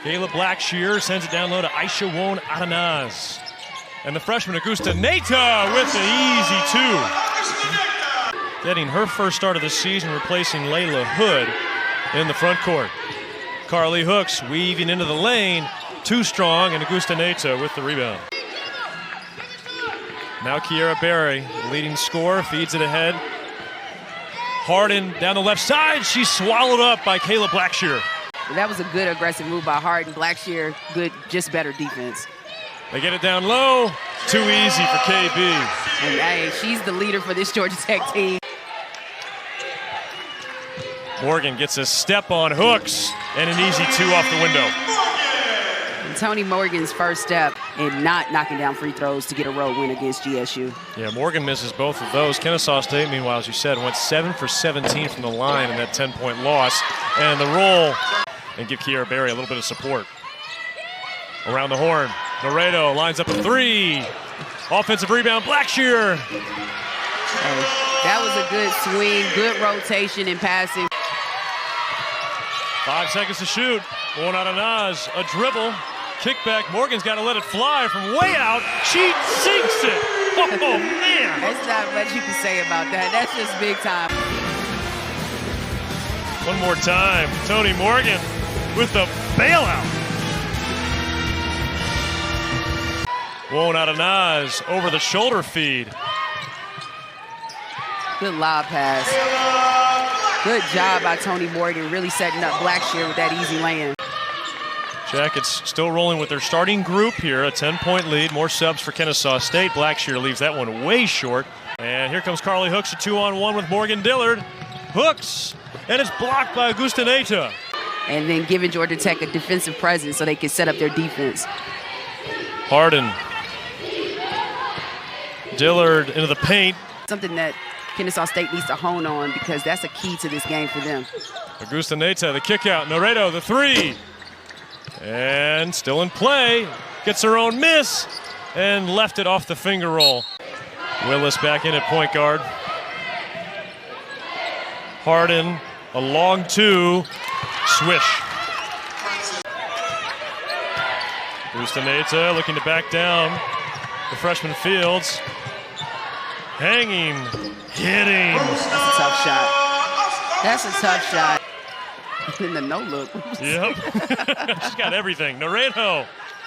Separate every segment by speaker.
Speaker 1: Kayla Blackshear sends it down low to Aisha Adanaz. And the freshman Augustinaite with the easy two. Getting her first start of the season, replacing Layla Hood in the front court. Carly Hooks weaving into the lane. Too strong, and Augustinaite with the rebound. Now Kiera Berry, leading scorer, feeds it ahead. Harden down the left side. She's swallowed up by Kayla Blackshear.
Speaker 2: That was a good aggressive move by Harden. Blackshear, good, just better defense.
Speaker 1: They get it down low. Too easy for KB.
Speaker 2: And hey, she's the leader for this Georgia Tech team.
Speaker 1: Morgan gets a step on Hooks and an easy two off the window.
Speaker 2: And Tonie Morgan's first step in not knocking down free throws to get a road win against GSU.
Speaker 1: Yeah, Morgan misses both of those. Kennesaw State, meanwhile, as you said, went 7 for 17 from the line in that 10-point loss. And the roll, and give Kiera Berry a little bit of support. Around the horn, Laredo lines up a three. Offensive rebound, Blackshear.
Speaker 2: That was a good swing, good rotation and passing.
Speaker 1: 5 seconds to shoot. Adanaz, a dribble, kickback. Morgan's got to let it fly from way out. She sinks it. Oh, man.
Speaker 2: There's not much you can say about that. That's just big time.
Speaker 1: One more time. Tonie Morgan with the bailout. Adanaz over the shoulder feed.
Speaker 2: Good lob pass. Good job by Tonie Morgan, really setting up Blackshear with that easy lay-in.
Speaker 1: Jackets still rolling with their starting group here, a 10-point lead. More subs for Kennesaw State. Blackshear leaves that one way short. And here comes Carly Hooks, a 2-on-1 with Morgan Dillard. Hooks, and it's blocked by Augustinaite.
Speaker 2: And then giving Georgia Tech a defensive presence so they can set up their defense.
Speaker 1: Harden. Dillard into the paint.
Speaker 2: Something that Kennesaw State needs to hone on because that's a key to this game for them.
Speaker 1: Augustinaite, the kick out. Laredo, the three. And still in play. Gets her own miss and left it off the finger roll. Willis back in at point guard. Harden, a long two. Swish. Augustinaite looking to back down. The freshman Fields. Hanging, hitting.
Speaker 2: That's a tough shot. That's a tough shot. In the no-look.
Speaker 1: Yep. She's got everything. Laredo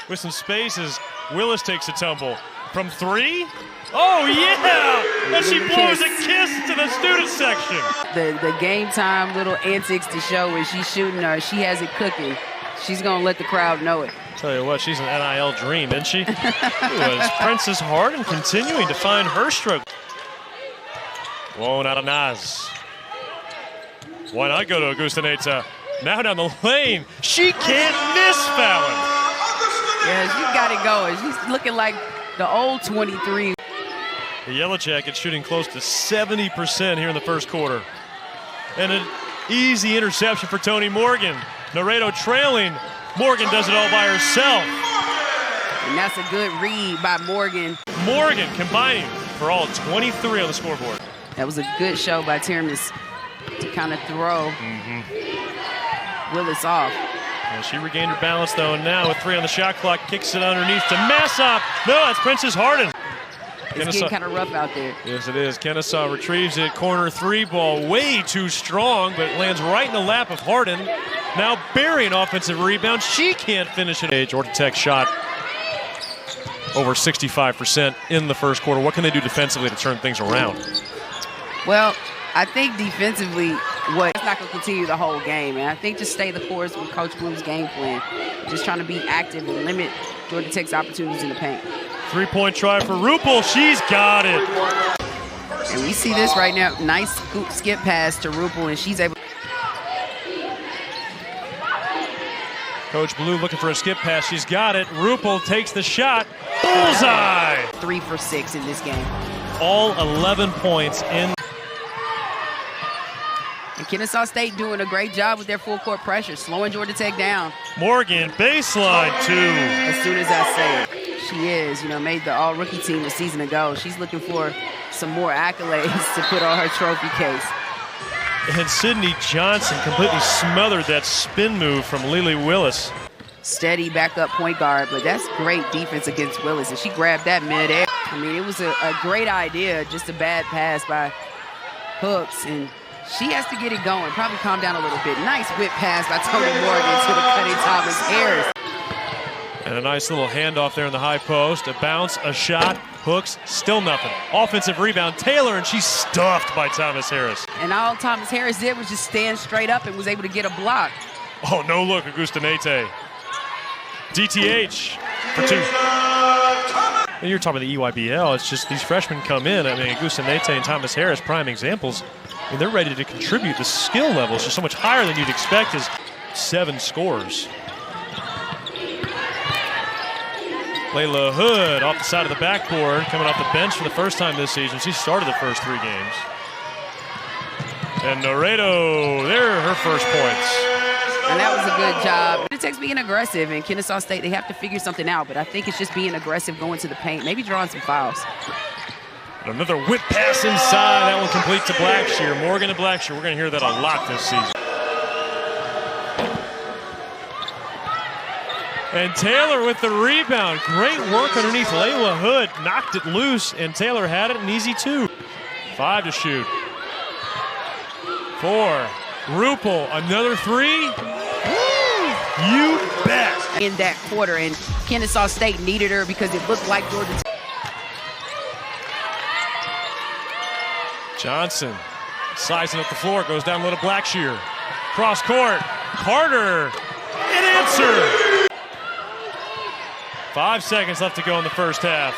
Speaker 1: with some spaces. Willis takes a tumble. From three? Oh, yeah! And she blows a kiss to the student section.
Speaker 2: The game time little antics to show when she's shooting her. She has it cooking. She's going to let the crowd know it.
Speaker 1: Tell you what, she's an NIL dream, isn't she? Was Princess Harden continuing to find her stroke. Adanaz. Why not go to Augustinaite? Now down the lane. She can't miss Fallon.
Speaker 2: Yeah, she's got it going. She's looking like the old 23.
Speaker 1: The Yellow Jackets shooting close to 70% here in the first quarter. And an easy interception for Tonie Morgan. Laredo trailing. Morgan does it all by herself.
Speaker 2: And that's a good read by Morgan.
Speaker 1: Morgan combining for all 23 on the scoreboard.
Speaker 2: That was a good show by Tiermis to kind of throw Willis off.
Speaker 1: Well, she regained her balance, though, and now with 3 on the shot clock, kicks it underneath to Massoff. No, that's Princess Harden.
Speaker 2: It's getting kind of rough out there.
Speaker 1: Yes, it is. Kennesaw retrieves it. Corner three ball way too strong, but it lands right in the lap of Harden. Now burying offensive rebound. She can't finish it. Georgia Tech shot over 65% in the first quarter. What can they do defensively to turn things around?
Speaker 2: Well, I think defensively, it's not going to continue the whole game. And I think just stay the course with Coach Blue's game plan. Just trying to be active and limit Georgia Tech's opportunities in the paint.
Speaker 1: 3-point try for Rupel. She's got it.
Speaker 2: And we see this right now. Nice scoop skip pass to Rupel, and she's able.
Speaker 1: Coach Blue looking for a skip pass. She's got it. Rupel takes the shot. Bullseye!
Speaker 2: 3 for 6 in this game.
Speaker 1: All 11 points in.
Speaker 2: And Kennesaw State doing a great job with their full court pressure, slowing Georgia Tech down.
Speaker 1: Morgan, baseline 2.
Speaker 2: As soon as I say it. She is, made the all-rookie team a season ago. She's looking for some more accolades to put on her trophy case.
Speaker 1: And Sydney Johnson completely smothered that spin move from Lily Willis.
Speaker 2: steady backup point guard, but that's great defense against Willis, and she grabbed that midair. I mean, it was a great idea, just a bad pass by Hooks, and she has to get it going. Probably calm down a little bit. Nice whip pass by Tonie Morgan to the cutting Thomas Harris.
Speaker 1: And a nice little handoff there in the high post. A bounce, a shot, Hooks, still nothing. Offensive rebound, Taylor, and she's stuffed by Thomas Harris.
Speaker 2: And all Thomas Harris did was just stand straight up and was able to get a block.
Speaker 1: Oh, no look, Augustinaite. DTH for two. And you're talking about the EYBL. It's just these freshmen come in. I mean, Augustinaite and Thomas Harris, prime examples. I mean, they're ready to contribute. The skill level is just so much higher than you'd expect as 7 scores. Layla Hood off the side of the backboard, coming off the bench for the first time this season. She started the first 3 games. And Laredo, there are her first points.
Speaker 2: And that was a good job. It takes being aggressive, and Kennesaw State, they have to figure something out, but I think it's just being aggressive, going to the paint, maybe drawing some fouls.
Speaker 1: And another whip pass inside. That one complete to Blackshear. Morgan to Blackshear. We're going to hear that a lot this season. And Taylor with the rebound. Great work underneath Layla Hood. Knocked it loose, and Taylor had it an easy 2. 5 to shoot. 4. Rupel, another 3. Woo! You bet.
Speaker 2: In that quarter, and Kennesaw State needed her because it looked like Georgia.
Speaker 1: Johnson sizing up the floor, goes down low to Blackshear. Cross court, Carter, an answer. 5 seconds left to go in the first half.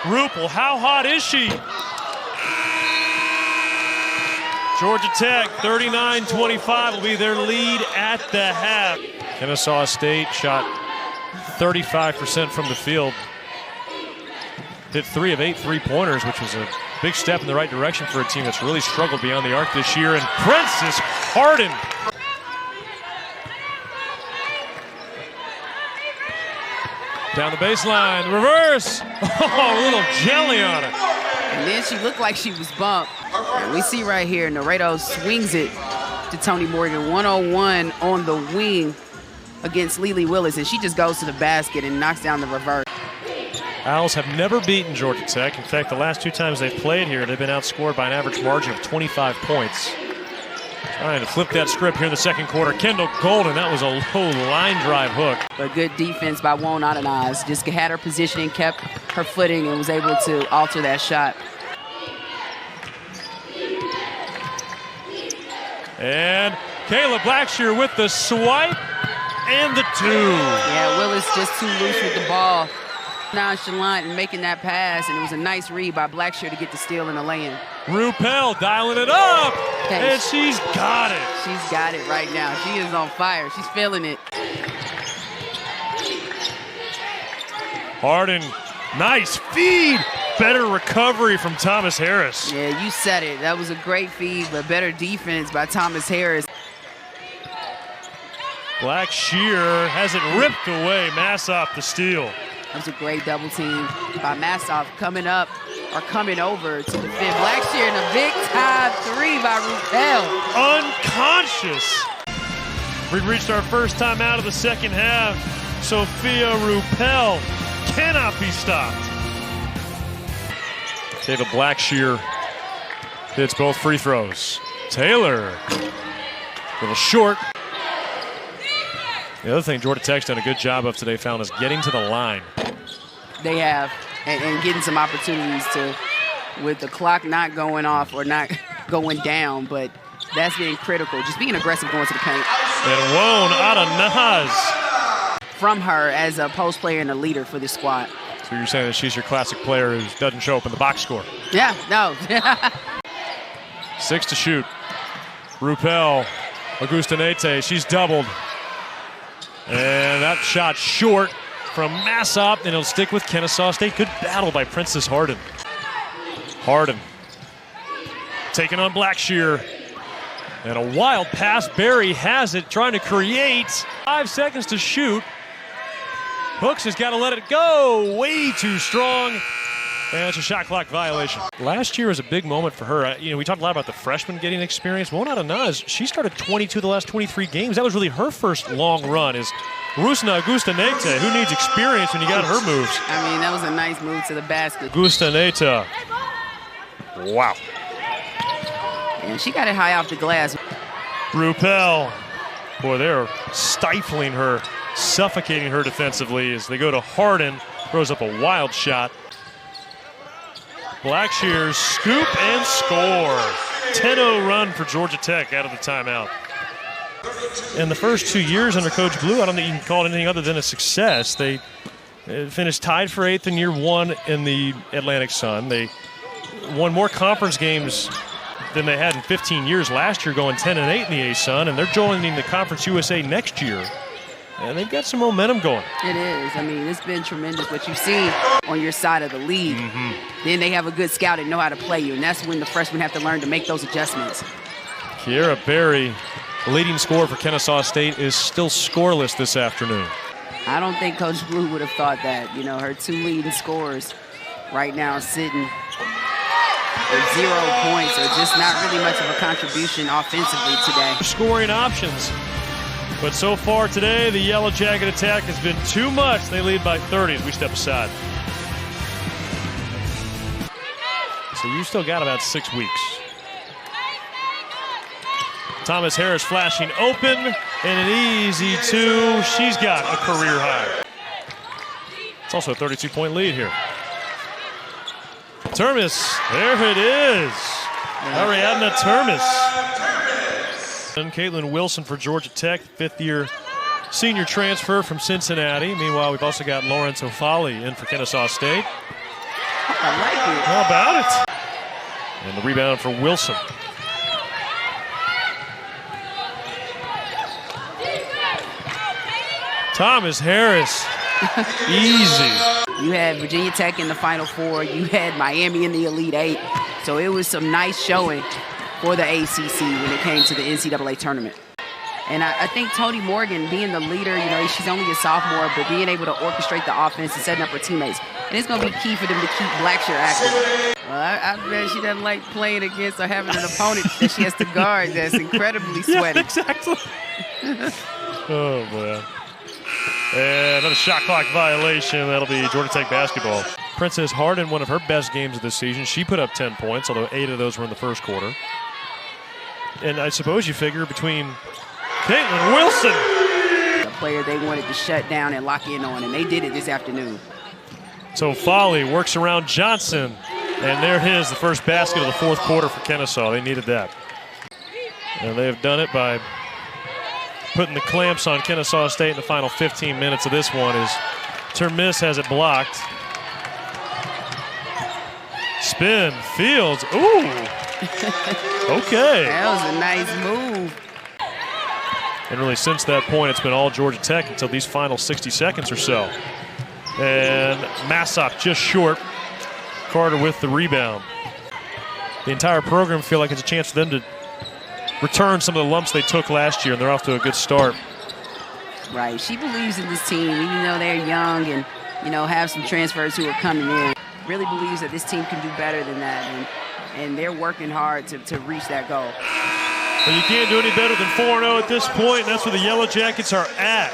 Speaker 1: Rupel, how hot is she? Georgia Tech, 39-25 will be their lead at the half. Kennesaw State shot 35% from the field. Hit 3 of 8 3-pointers, which was a big step in the right direction for a team that's really struggled beyond the arc this year. And Princess Harden. Down the baseline, reverse. Oh, a little jelly on it.
Speaker 2: And then she looked like she was bumped. And we see right here, Laredo swings it to Tonie Morgan, 101 on the wing against Lily Willis, and she just goes to the basket and knocks down the reverse.
Speaker 1: Owls have never beaten Georgia Tech. In fact, the last 2 times they've played here, they've been outscored by an average margin of 25 points. Trying to flip that script here in the second quarter. Kendall Golden, that was a low line drive hook.
Speaker 2: But good defense by Rusne Augustinaite. Just had her positioning, kept her footing, and was able to alter that shot.
Speaker 1: And Kayla Blackshear with the swipe and the 2.
Speaker 2: Yeah, Willis just too loose with the ball. Nonchalant and making that pass, and it was a nice read by Blackshear to get the steal in the lane.
Speaker 1: Rupel dialing it up, and she's got it.
Speaker 2: She's got it right now. She is on fire. She's feeling it.
Speaker 1: Harden, nice feed. Better recovery from Thomas Harris.
Speaker 2: Yeah, you said it. That was a great feed, but better defense by Thomas Harris.
Speaker 1: Blackshear has it ripped away. Massoff the steal.
Speaker 2: That was a great double team by Massoff coming up or coming over to defend Blackshear, and a big time 3 by Rupel.
Speaker 1: Unconscious. We've reached our first time out of the second half. Sophia Rupel cannot be stopped. Kayla Blackshear hits both free throws. Taylor, a little short. The other thing Georgia Tech's done a good job of today, Fallon, is getting to the line.
Speaker 2: They have, and getting some opportunities to, with the clock not going off or not going down, but that's being critical. Just being aggressive going to the paint.
Speaker 1: And Rusne Augustinaite.
Speaker 2: From her as a post player and a leader for this squad.
Speaker 1: So you're saying that she's your classic player who doesn't show up in the box score?
Speaker 2: Yeah, no.
Speaker 1: 6 to shoot. Rupel, Augustinaite, she's doubled. And that shot short from Massoff, and it'll stick with Kennesaw State. Good battle by Princess Harden. Harden taking on Blackshear. And a wild pass. Barry has it, trying to create. 5 seconds to shoot. Hooks has got to let it go. Way too strong. And it's a shot clock violation. Last year was a big moment for her. We talked a lot about the freshmen getting experience. Rusne Augustinaite, she started 22 of the last 23 games. That was really her first long run as Rusne Augustinaite, who needs experience when you got her moves?
Speaker 2: I mean, that was a nice move to the basket.
Speaker 1: Augustinaite. Wow.
Speaker 2: And she got it high off the glass.
Speaker 1: Rupel. Boy, they're stifling her, suffocating her defensively as they go to Harden. Throws up a wild shot. Blackshear scoop and score. 10-0 run for Georgia Tech out of the timeout. In the first 2 years under Coach Blue, I don't think you can call it anything other than a success. They finished tied for 8th in year 1 in the Atlantic Sun. They won more conference games than they had in 15 years last year, going 10-8 in the A-Sun, and they're joining the Conference USA next year. And they've got some momentum going.
Speaker 2: It is. I mean, it's been tremendous what you've seen on your side of the league. Then they have a good scout and know how to play you, and that's when the freshmen have to learn to make those adjustments.
Speaker 1: Kiera Berry, the leading scorer for Kennesaw State, is still scoreless this afternoon.
Speaker 2: I don't think Coach Blue would have thought that. You know, her 2 leading scorers right now sitting with 0 points or just not really much of a contribution offensively today.
Speaker 1: Scoring options. But so far today, the Yellow Jacket attack has been too much. They lead by 30 as we step aside. So you still got about 6 weeks. Thomas Harris flashing open, and an easy 2. She's got a career high. It's also a 32-point lead here. Termes, there it is. Ariadna Termes. And Caitlin Wilson for Georgia Tech, 5th-year senior transfer from Cincinnati. Meanwhile, we've also got Lawrence O'Falley in for Kennesaw State.
Speaker 2: I like it.
Speaker 1: How about it? And the rebound for Wilson. Thomas Harris, easy.
Speaker 2: You had Virginia Tech in the Final Four. You had Miami in the Elite Eight. So it was some nice showing for the ACC when it came to the NCAA tournament. And I think Tonie Morgan being the leader, you know, she's only a sophomore, but being able to orchestrate the offense and setting up her teammates. And it's going to be key for them to keep Blackshear active. Well, I bet she doesn't like playing against or having an opponent that she has to guard that's incredibly sweaty.
Speaker 1: Yeah, exactly. Oh, boy. And another shot clock violation. That'll be Georgia Tech basketball. Princess Harden, one of her best games of the season. She put up 10 points, although 8 of those were in the first quarter. And I suppose you figure between Caitlin Wilson,
Speaker 2: a player they wanted to shut down and lock in on, and they did it this afternoon.
Speaker 1: So Foley works around Johnson, and there it is, the first basket of the 4th quarter for Kennesaw. They needed that. And they have done it by putting the clamps on Kennesaw State in the final 15 minutes of this one as Termes has it blocked. Spin, Fields, ooh. Okay.
Speaker 2: That was a nice move.
Speaker 1: And really since that point, it's been all Georgia Tech until these final 60 seconds or so. And Massop just short. Carter with the rebound. The entire program feel like it's a chance for them to return some of the lumps they took last year, and they're off to a good start.
Speaker 2: Right. She believes in this team, even though they're young and, you know, have some transfers who are coming in. Really believes that this team can do better than that, and they're working hard to reach that goal.
Speaker 1: Well, you can't do any better than 4-0 at this point, and that's where the Yellow Jackets are at.